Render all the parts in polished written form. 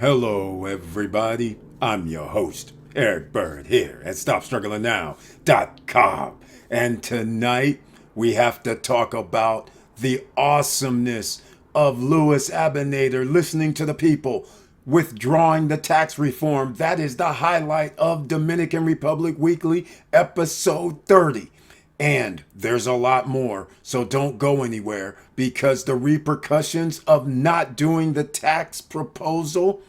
Hello, everybody. I'm your host, Eric Bird, here at StopStrugglingNow.com. And tonight, we have to talk about the awesomeness of Louis Abinader listening to the people, withdrawing the tax reform. That is the highlight of Dominican Republic Weekly, episode 30. And there's a lot more, so don't go anywhere because the repercussions of not doing the tax proposal,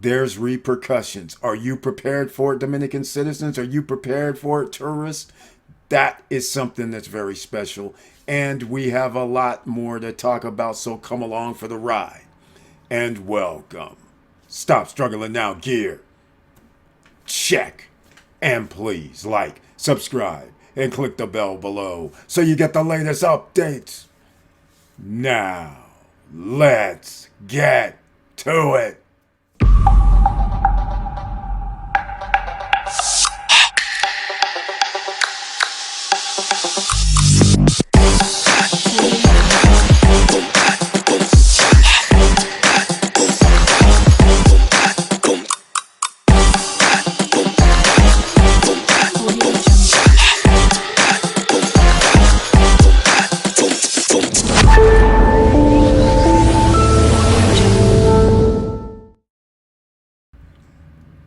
there's repercussions. Are you prepared for it, Dominican citizens? Are you prepared for it, tourists? That is something that's very special. And we have a lot more to talk about, so come along for the ride. And welcome. Stop Struggling Now gear. Check. And please like, subscribe, and click the bell below so you get the latest updates. Now, let's get to it.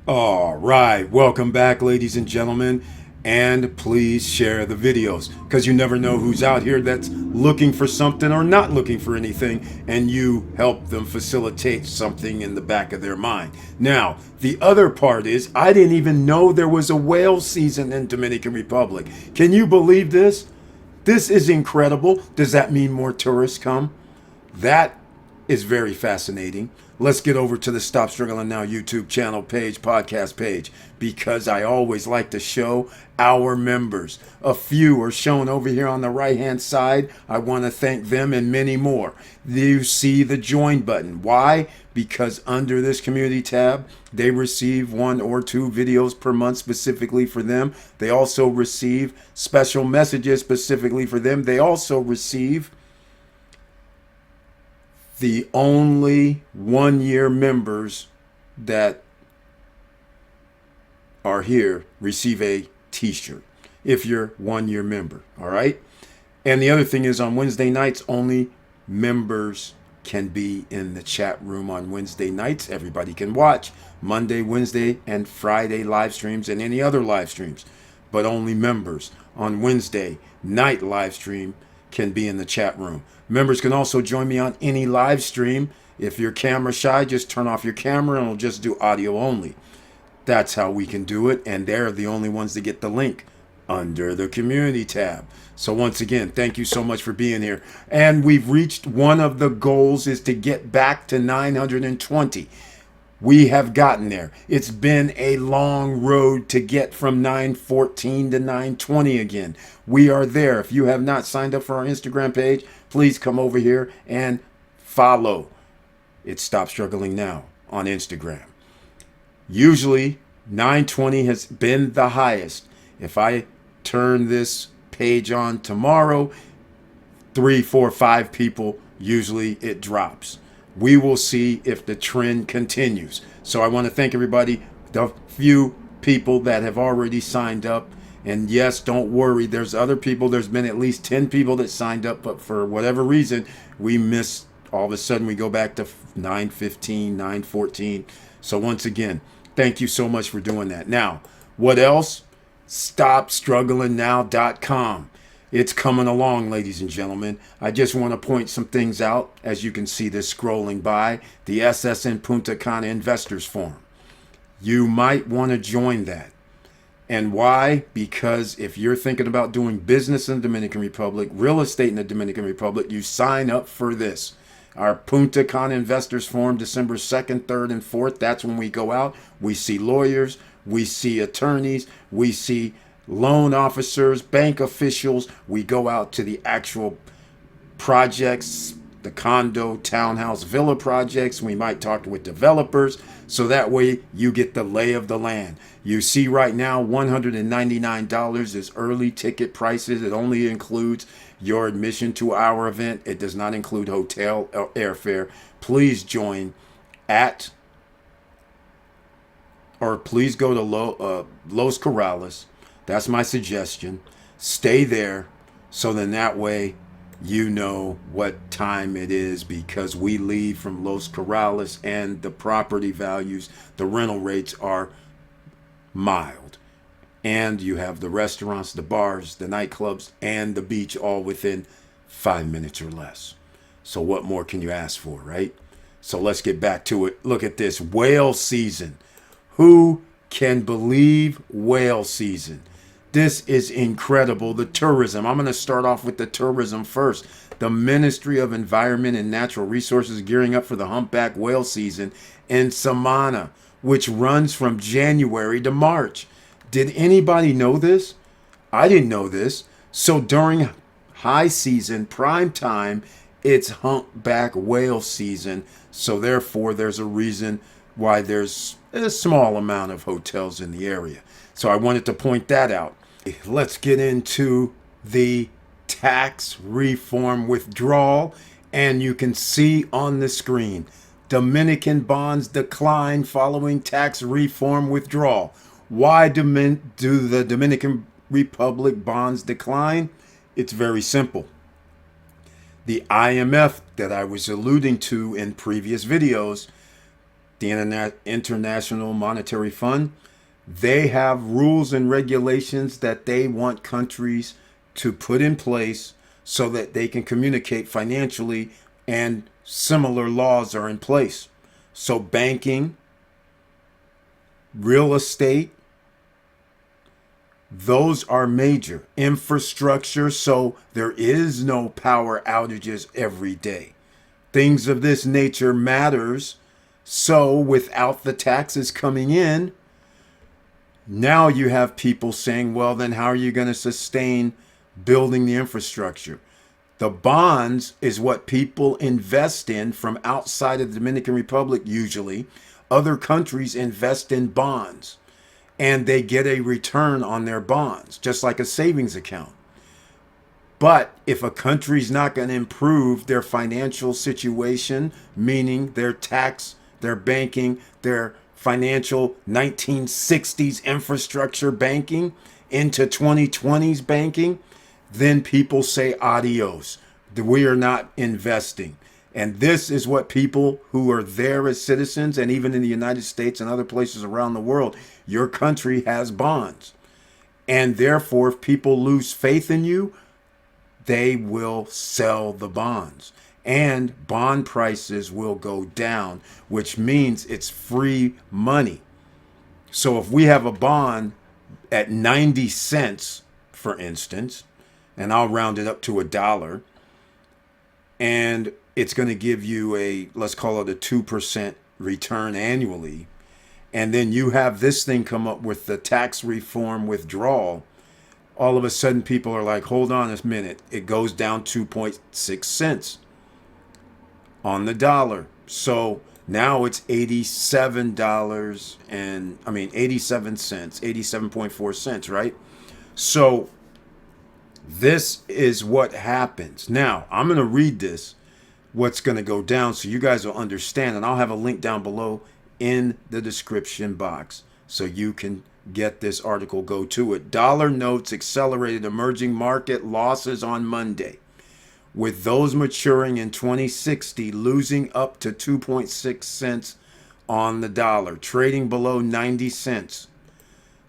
All right, welcome back, ladies and gentlemen, and please share the videos because you never know who's out here that's looking for something or not looking for anything, and you help them facilitate something in the back of their mind. Now, the other part is I didn't even know there was a whale season in Dominican Republic. Can you believe this? This is incredible. Does that mean more tourists come? That is very fascinating. Let's get over to the Stop Struggling Now YouTube channel page, podcast page, because I always like to show our members. A few are shown over here on the right-hand side. I want to thank them and many more. You see the join button. Why? Because under this community tab, they receive 1 or 2 videos per month specifically for them. They also receive special messages specifically for them. They also receive the only 1-year members that are here receive a t-shirt if you're 1-year member. All right. And the other thing is on Wednesday nights, only members can be in the chat room on Wednesday nights. Everybody can watch Monday, Wednesday, and Friday live streams and any other live streams, but only members on Wednesday night live stream can be in the chat room. Members can also join me on any live stream. If you're camera shy, just turn off your camera and we'll just do audio only. That's how we can do it, and they're the only ones that get the link under the community tab. So once again, thank you so much for being here. And we've reached one of the goals is to get back to 920. We have gotten there. It's been a long road to get from 914 to 920 again. We are there. If you have not signed up for our Instagram page, please come over here and follow. It's Stop Struggling Now on Instagram. Usually 920 has been the highest. If I turn this page on tomorrow, 3, 4, 5 people, usually it drops. We will see if the trend continues. So I want to thank everybody, the few people that have already signed up. And yes, don't worry, there's other people. There's been at least 10 people that signed up, but for whatever reason, we missed. All of a sudden, we go back to 9:15, 9:14. So once again, thank you so much for doing that. Now, what else? StopStrugglingNow.com. It's coming along, ladies and gentlemen. I just want to point some things out. As you can see this scrolling by, the SSN Punta Cana Investors Forum. You might want to join that. And why? Because if you're thinking about doing business in the Dominican Republic, real estate in the Dominican Republic, you sign up for this. Our Punta Cana Investors Forum, December 2nd, 3rd, and 4th. That's when we go out. We see lawyers. We see attorneys. We see loan officers, bank officials. We go out to the actual projects, the condo, townhouse, villa projects. We might talk with developers. So that way you get the lay of the land. You see right now $199 is early ticket prices. It only includes your admission to our event. It does not include hotel or airfare. Please join at or please go to Los Corrales. That's my suggestion. Stay there, so then that way you know what time it is, because we leave from Los Corrales and the property values, the rental rates are mild. And you have the restaurants, the bars, the nightclubs, and the beach all within 5 minutes or less. So what more can you ask for, right? So let's get back to it. Look at this, whale season. Who can believe whale season? This is incredible. The tourism. I'm going to start off with the tourism first. The Ministry of Environment and Natural Resources gearing up for the humpback whale season in Samana, which runs from January to March. Did anybody know this? I didn't know this. So during high season, prime time, it's humpback whale season. So therefore, there's a reason why there's a small amount of hotels in the area. So I wanted to point that out. Let's get into the tax reform withdrawal. And you can see on the screen, Dominican bonds decline following tax reform withdrawal. Why do the Dominican Republic bonds decline? It's very simple. The IMF that I was alluding to in previous videos, the International Monetary Fund, they have rules and regulations that they want countries to put in place so that they can communicate financially, and similar laws are in place. So banking, real estate, those are major. Infrastructure, so there is no power outages every day. Things of this nature matters. So without the taxes coming in, now you have people saying, well, then how are you going to sustain building the infrastructure? The bonds is what people invest in from outside of the Dominican Republic usually. Other countries invest in bonds, and they get a return on their bonds, just like a savings account. But if a country's not going to improve their financial situation, meaning their tax, their banking, their financial 1960s infrastructure banking into 2020s banking, then people say adios. We are not investing. And this is what people who are there as citizens, and even in the United States and other places around the world, your country has bonds. And therefore, if people lose faith in you, they will sell the bonds. And bond prices will go down, which means it's free money. So if we have a bond at 90 cents, for instance, and I'll round it up to $1, and it's going to give you a, let's call it a 2% return annually, and then you have this thing come up with the tax reform withdrawal, all of a sudden people are like, hold on a minute, it goes down 2.6 cents on the dollar. So now it's $87 and 87 cents, 87.4 cents, right? So this is what happens. Now, I'm going to read this, what's going to go down, so you guys will understand. And I'll have a link down below in the description box so you can get this article, go to it. Dollar notes accelerated emerging market losses on Monday, with those maturing in 2060 losing up to 2.6 cents on the dollar, trading below 90 cents.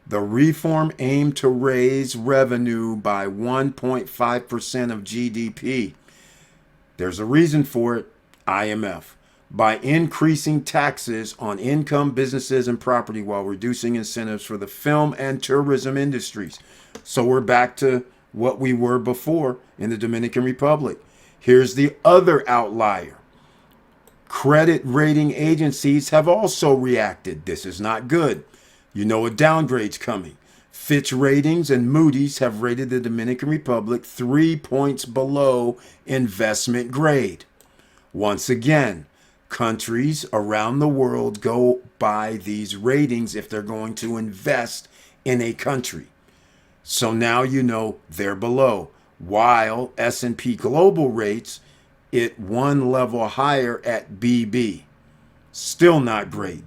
The reform aimed to raise revenue by 1.5% of GDP. There's a reason for it, IMF. By increasing taxes on income, businesses, and property while reducing incentives for the film and tourism industries. So we're back to what we were before in the Dominican Republic. Here's the other outlier. Credit rating agencies have also reacted. This is not good. You know a downgrade's coming. Fitch Ratings and Moody's have rated the Dominican Republic 3 points below investment grade. Once again, countries around the world go by these ratings if they're going to invest in a country. So now you know they're below. While S&P Global rates it one level higher at BB. Still not great.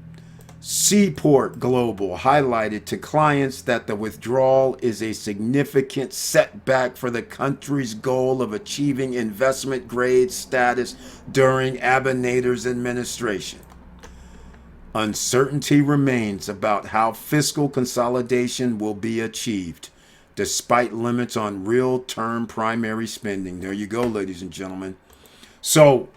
Seaport Global highlighted to clients that the withdrawal is a significant setback for the country's goal of achieving investment grade status during Abinader's administration. Uncertainty remains about how fiscal consolidation will be achieved, despite limits on real-term primary spending. There you go, ladies and gentlemen. So,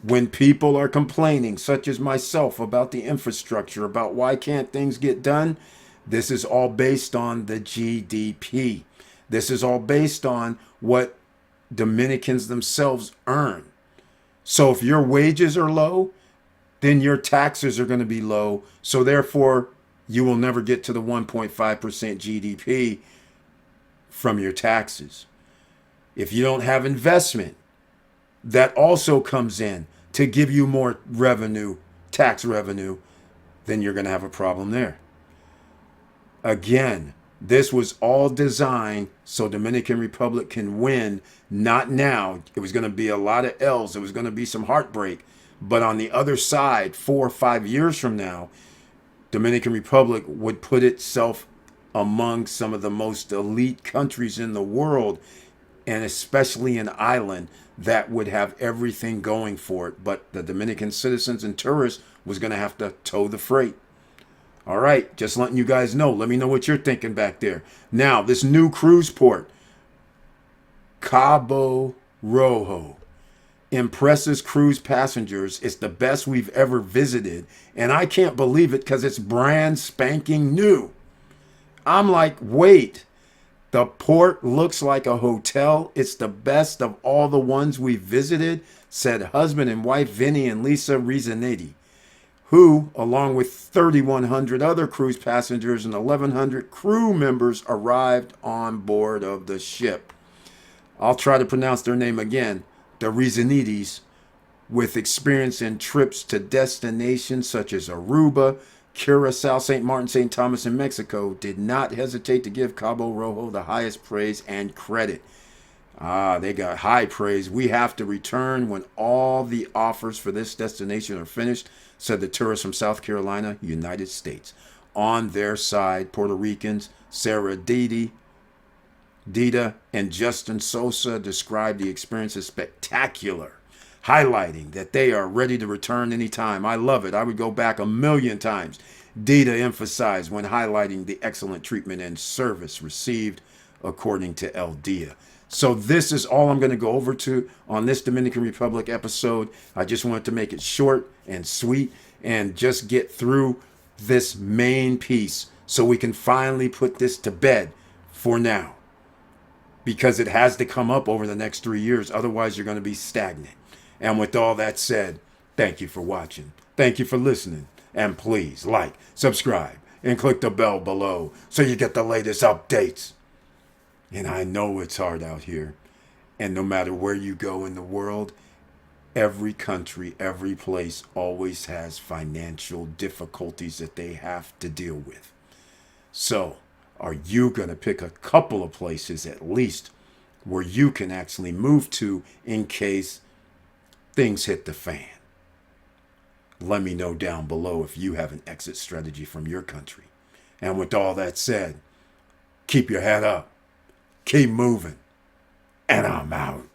when people are complaining, such as myself, about the infrastructure, about why can't things get done, this is all based on the GDP. This is all based on what Dominicans themselves earn. So if your wages are low, then your taxes are going to be low. So therefore, you will never get to the 1.5% GDP from your taxes. If you don't have investment, that also comes in to give you more revenue, tax revenue, then you're going to have a problem there. Again, this was all designed so Dominican Republic can win, not now. It was going to be a lot of L's. It was going to be some heartbreak. But on the other side, 4 or 5 years from now, Dominican Republic would put itself among some of the most elite countries in the world, and especially an island that would have everything going for it. But the Dominican citizens and tourists was going to have to tow the freight. All right, just letting you guys know. Let me know what you're thinking back there. Now, this new cruise port, Cabo Rojo, impresses cruise passengers. It's the best we've ever visited. And I can't believe it because it's brand spanking new. I'm like, wait. The port looks like a hotel. It's the best of all the ones we visited, said husband and wife Vinny and Lisa Rizanetti, who, along with 3,100 other cruise passengers and 1,100 crew members, arrived on board of the ship. I'll try to pronounce their name again. The Rizanettis, with experience in trips to destinations such as Aruba, Curacao, St. Martin, St. Thomas, and Mexico, did not hesitate to give Cabo Rojo the highest praise and credit. They got high praise. We have to return when all the offers for this destination are finished, said the tourists from South Carolina, United States. On their side, Puerto Ricans, Sarah Dita and Justin Sosa described the experience as spectacular, highlighting that they are ready to return anytime. I love it. I would go back 1,000,000 times. Dita emphasized when highlighting the excellent treatment and service received, according to El Dia. So this is all I'm going to go over to on this Dominican Republic episode. I just wanted to make it short and sweet and just get through this main piece so we can finally put this to bed for now, because it has to come up over the next 3 years. Otherwise, you're going to be stagnant. And with all that said, thank you for watching. Thank you for listening. And please like, subscribe, and click the bell below so you get the latest updates. And I know it's hard out here. And no matter where you go in the world, every country, every place always has financial difficulties that they have to deal with. So, are you going to pick a couple of places at least where you can actually move to in case things hit the fan? Let me know down below if you have an exit strategy from your country. And with all that said, keep your head up, keep moving, and I'm out.